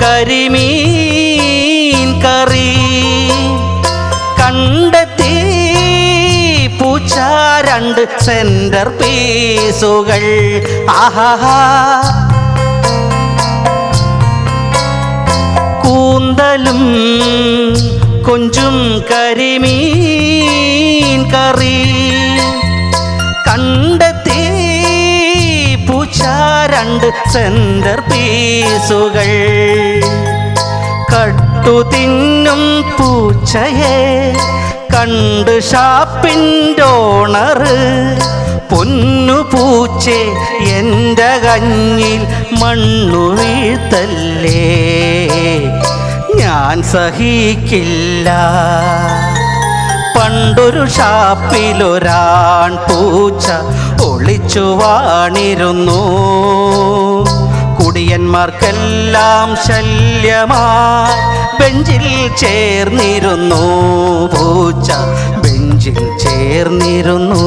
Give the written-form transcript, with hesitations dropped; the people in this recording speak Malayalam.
കരിമീൻ കറി കണ്ടെത്തി പൂച്ച 2 സെന്റർ പീസുകൾ. ആഹാ കൂന്തലും കൊഞ്ചും കരിമീൻ കറി കണ്ടെത്തി പൂച്ച 2 സെന്റർ പീസുകൾ. കട്ടു തിന്നും പൂച്ചയെ കണ്ട് ഷാപ്പിൻ്റെ ഓണർ പൊന്നു പൂച്ചേ എൻ്റെ കഞ്ഞിൽ മണ്ണു വീഴ്ത്തല്ലേ, ഞാൻ സഹിക്കില്ല. പണ്ടൊരു ഷാപ്പിലൊരാൺ പൂച്ച ഒളിച്ചു വാണിരുന്നു. കുടിയന്മാർക്കെല്ലാം ശല്യമായി ബെഞ്ചിൽ ചേർന്നിരുന്നു. പൂച്ച ബെഞ്ചിൽ ചേർന്നിരുന്നു.